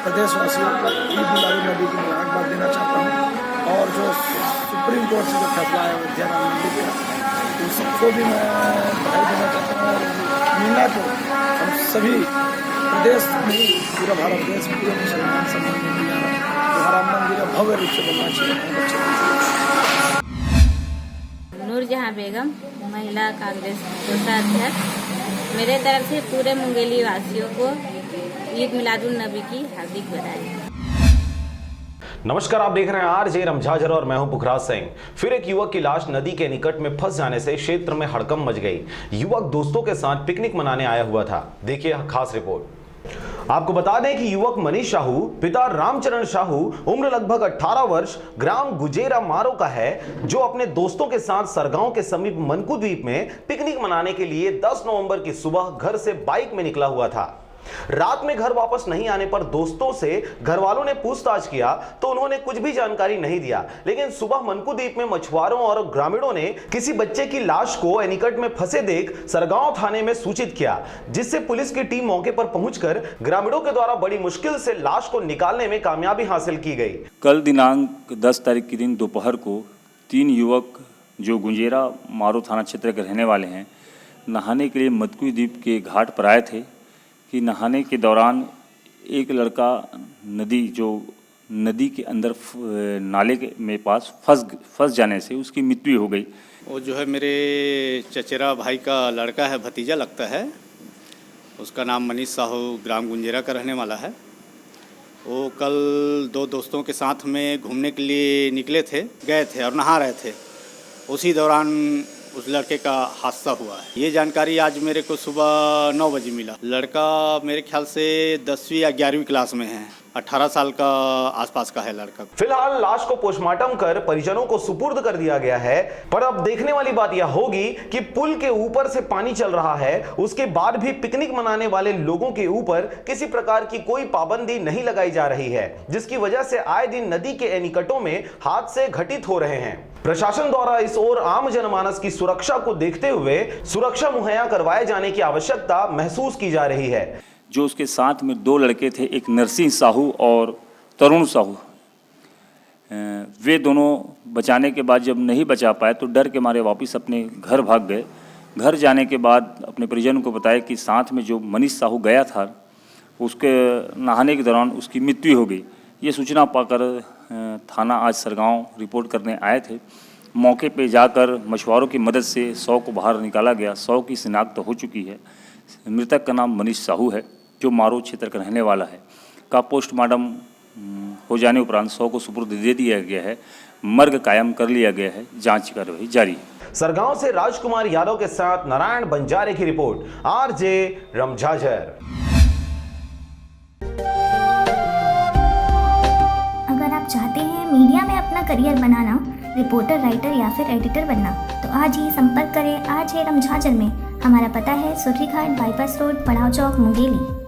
प्रदेशवासियों को ईद मिलादुन्नबी की मुबारकबाद देना चाहता हूँ। और जो सुप्रीम कोर्ट से जो फैसला है अयोध्या राम मंदिर का, उन सबको भी मैं बधाई देना चाहता हूँ। और मीना को हम सभी प्रदेश में, पूरा भारत देश, पूरे मुसलमान समाज में दिया है तो राम मंदिर भव्य रूप से बनना चाहिए। नूरजहां बेगम, महिला कांग्रेस कोषाध्यक्ष। मेरे तरफ से पूरे मुंगेली वासियों को ईद मिलादुन्नबी की हार्दिक बधाई। नमस्कार, आप देख रहे हैं आरजे रमझाझर और मैं हूं पुखराज सिंह। फिर एक युवक की लाश नदी के निकट में फंस जाने से क्षेत्र में हड़कंप मच गई। युवक दोस्तों के साथ पिकनिक मनाने आया हुआ था। देखिए खास रिपोर्ट। आपको बता दें कि युवक मनीष साहू, पिता रामचरण साहू, उम्र लगभग 18 वर्ष, ग्राम गुजेरा मारो का है, जो अपने दोस्तों के साथ सरगांव के समीप मनकू द्वीप में पिकनिक मनाने के लिए 10 नवंबर की सुबह घर से बाइक में निकला हुआ था। रात में घर वापस नहीं आने पर दोस्तों से घर वालों ने पूछताछ किया तो उन्होंने कुछ भी जानकारी नहीं दिया। लेकिन सुबह मनकू द्वीप में मछुआरों और ग्रामीणों ने किसी बच्चे की लाश को एनीकट में फंसे देख सरगांव थाने में सूचित किया, जिससे पुलिस की टीम मौके पर पहुंचकर ग्रामीणों के द्वारा बड़ी मुश्किल से लाश को निकालने में कामयाबी हासिल की गई। कल दिनांक 10 तारीख के दिन दोपहर को 3 युवक जो गुंजेरा मारो थाना क्षेत्र के रहने वाले हैं, नहाने के लिए मनकू द्वीप के घाट पर आए थे कि नहाने के दौरान एक लड़का नदी के अंदर नाले के में पास फंस जाने से उसकी मृत्यु हो गई। वो जो है मेरे चचेरा भाई का लड़का है, भतीजा लगता है। उसका नाम मनीष साहू, ग्राम गुंजेरा का रहने वाला है। वो कल 2 दोस्तों के साथ में घूमने के लिए गए थे और नहा रहे थे। उसी दौरान उस लड़के का हादसा हुआ है। ये जानकारी आज मेरे को सुबह 9 बजे मिला। लड़का मेरे ख्याल से 10वीं या 11वीं क्लास में है। 18 साल का आसपास का है लड़का। फिलहाल लाश को पोस्टमार्टम कर परिजनों को सुपुर्द कर दिया गया है। पर अब देखने वाली बात यह होगी कि पुल के ऊपर से पानी चल रहा है, उसके बाद भी पिकनिक मनाने वाले लोगों के ऊपर किसी प्रकार की कोई पाबंदी नहीं लगाई जा रही है, जिसकी वजह से आए दिन नदी के एनीकटों में हादसे घटित हो रहे हैं। प्रशासन द्वारा इस ओर आम जनमानस की सुरक्षा को देखते हुए सुरक्षा मुहैया करवाए जाने की आवश्यकता महसूस की जा रही है। जो उसके साथ में 2 लड़के थे, एक नरसिंह साहू और तरुण साहू, वे दोनों बचाने के बाद जब नहीं बचा पाए तो डर के मारे वापस अपने घर भाग गए। घर जाने के बाद अपने परिजन को बताया कि साथ में जो मनीष साहू गया था, उसके नहाने के दौरान उसकी मृत्यु हो गई। ये सूचना पाकर थाना आज सरगांव रिपोर्ट करने आए थे। मौके पे जाकर मछुआरों की मदद से 100 को बाहर निकाला गया। 100 की शिनाख्त हो चुकी है। मृतक का नाम मनीष साहू है, जो मारो क्षेत्र का रहने वाला है। का पोस्टमार्टम हो जाने उपरांत 100 को सुपुर्द दे दिया गया है। मर्ग कायम कर लिया गया है। जांच कार्रवाई जारी है। सरगांव से राजकुमार यादव के साथ नारायण बंजारे की रिपोर्ट, आरजे रमझाझर। अगर आप चाहते हैं मीडिया में अपना करियर बनाना, रिपोर्टर, राइटर या फिर एडिटर बनना, तो आज ही संपर्क करें आरजे रमझाझर में। हमारा पता है सुर्रीघाट बाईपास रोड, पड़ाव चौक, मुंगेली।